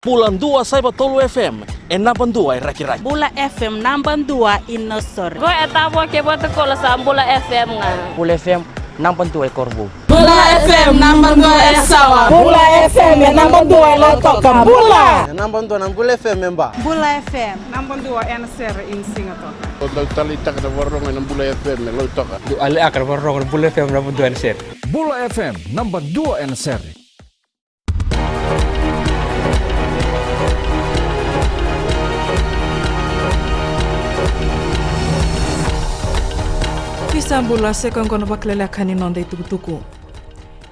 Bulan 2 saya Tolu FM, enapan 2 raki-raki. Bula FM namban 2 inosor. Go etabo ke boto kola sa Bula FM nga. Bula FM namban 2 korbo. Bula FM namban 2 sawa. Bula FM namban 2 latoka Bula. Namban 2 Bula FM memba. Bula FM namban 2 NSR in Singapore. Untuk tali tak ada warung yang Bula FM lo toka. Du ale akar warong Bula FM namban 2 NSR. Bula FM namban 2 NSR. Pisambula sekon kono baklele kani nonde tukutuku.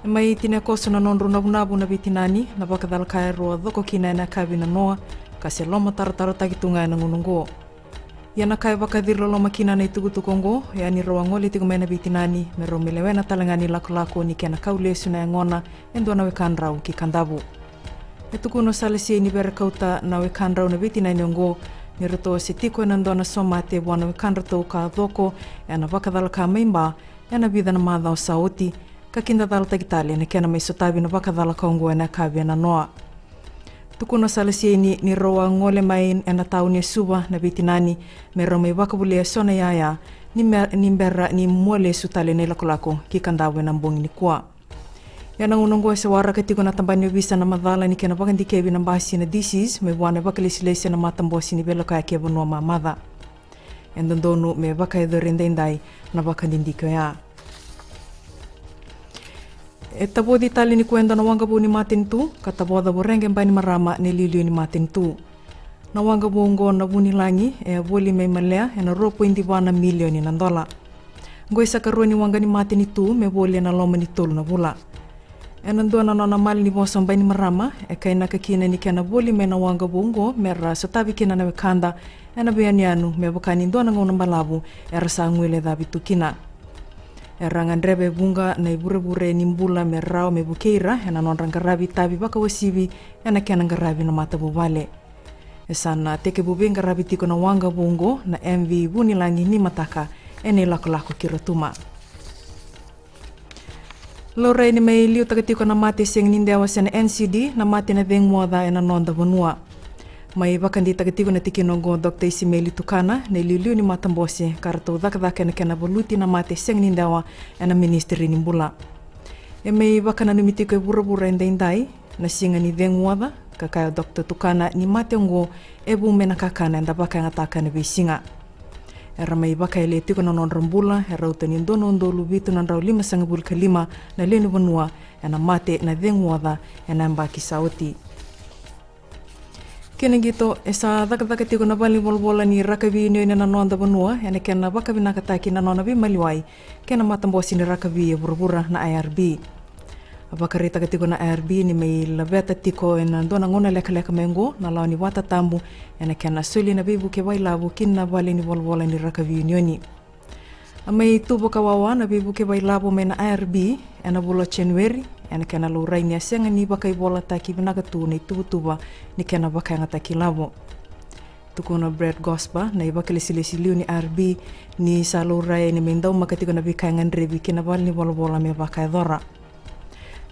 Mai tina koso na nonru na bunabu na bitinani na bakadal kaya roa dhoko kina na kabi na noa kasi loma tarataro takitunga na ngunungo. Yana kaya bakadhiro loma kina na tukutuku ngo yani roa ngoli tiku na bitinani mero milewe na talangani lako ni kena kaulesu na ngona endo na wekanrau ki kandabu. Etukuno salisi ni berakauta na wekanrau na bitinani ngo Niroto se tiko na ndona soma te wana wikanrato ka dhoko na wakadala ka meimba na bida na madhao sauti ka kinda dala tagitali na kena mai sotabi na wakadala ka ungo na kabi na noa. Tukuno salisi ni roa ngole mai na tauni suba na bitinani me rome wakabule sona yaya ni mbera ni mwole sutali na ilakulako ki kandawe na mbongi ni kuwa. Yana unongo sa wara katiko na tambani bisa na madhala ni kena bakandi kebi na basi na disease me wana bakalisilese na matambosi ni belo kaya kebo no mamada. Endondonu me bakay dorindendai na bakandindiko ya. Etabo di tali ni kuenda na wangabu ni matin tu katabo da borenge mbani marama ni liliu ni matin tu. Na wangabu ngo na buni langi boli me malea na ropo indi wana milioni na dola. Ngoi sakaro ni wangani matin itu me boli na loma ni tolu na bula. Enandua na nona mali ni bosong bani marama kaina kakina ni kena boli me na wanga bungo mera sotabi kina na wekanda ena bianianu me bukani ndua na ngona mbalabu era sa ngwele dhabi tukina era ngandrebe bunga na ibure ni mbula me rao me bukeira ena non rangarabi tabi baka wasibi ena kena ngarabi na mata bubale esana teke bubi ngarabi tiko na wanga bungo na MV buni langi ni mataka ene lako kirotuma. Lore ni may liu tagatiko na mati siyang nindewa siya na NCD na mati na deng moda na nonda bunua. May bakandi tagatiko na tikinongo Dr. Isimeli Tukana na iliu ni matambosi karato dakadaka na kenabuluti na mati siyang nindewa na ministeri ni mbula. E may baka na numitiko bura-bura indai na singa ni deng moda kakaya Dr. Tukana ni mati ngo ebu menakakana na baka ng ataka na bisinga. Era may baka ile tiko na nonrambula era utani ndono ndolu bitu na rau 5.5 na lenu banua na mate na dengwada na mbaki sauti. Kene gito esa daka tiko na bali bolbola ni rakabi ni na nonda banua na kena baka binakataki na nona bi maliwai kena matambosi ni rakabi burbura na IRB. Abakarita katiko na IRB ni may labeta tiko na ndona ngona leka mengo na lao ni wata tambu na kena suli na bibu ke bailabu kinna bali ni bolbola ni rakabi unioni. Amay tubo kawawa na bibu ke bailabu may na IRB na bulo January na kena luray niya siya ni bakay bola taki binagatu na tuba ni kena bakay nga taki labo. Tuko na Brett Gospa na iba kalisilisilu ni IRB ni sa luray ni may daw makatiko na bikay nga nrebi kinabal ni bolbola may bakay dora.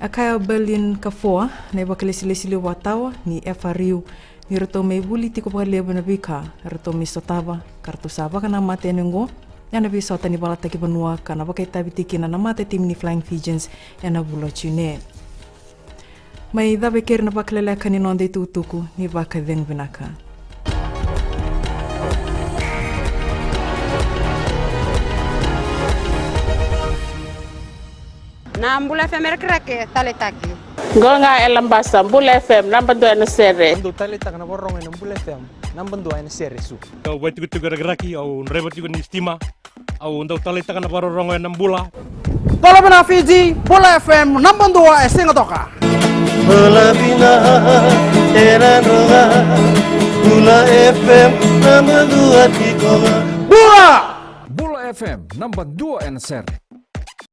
Akaya Berlin Kafoa na iba kalisilisilu watawa ni FRU ni rato may buliti ko pakalebo na bika rato may sotaba karto saba ka na mate nengo na bisota ni balata ki banua ka na bakay tabitiki na mate team ni Flying Fijians na bulo chune. May dabe kir na baklala ka ni nonde tutuku ni baka deng binaka. na Bula FM rake tale taki. Golnga elambasa Bula FM namban 2 NSR. Ando tali tak na warong na Bula FM namban 2 NSR su. Kau buat tiga raki au rebot juga ni stima au ndau tali tak na warong na Bula. Tolo bina Fiji Bula FM namban 2 Singatoka. Bula bina era roga Bula FM namban 2 Tikonga. Bula Bula FM namban 2 NSR.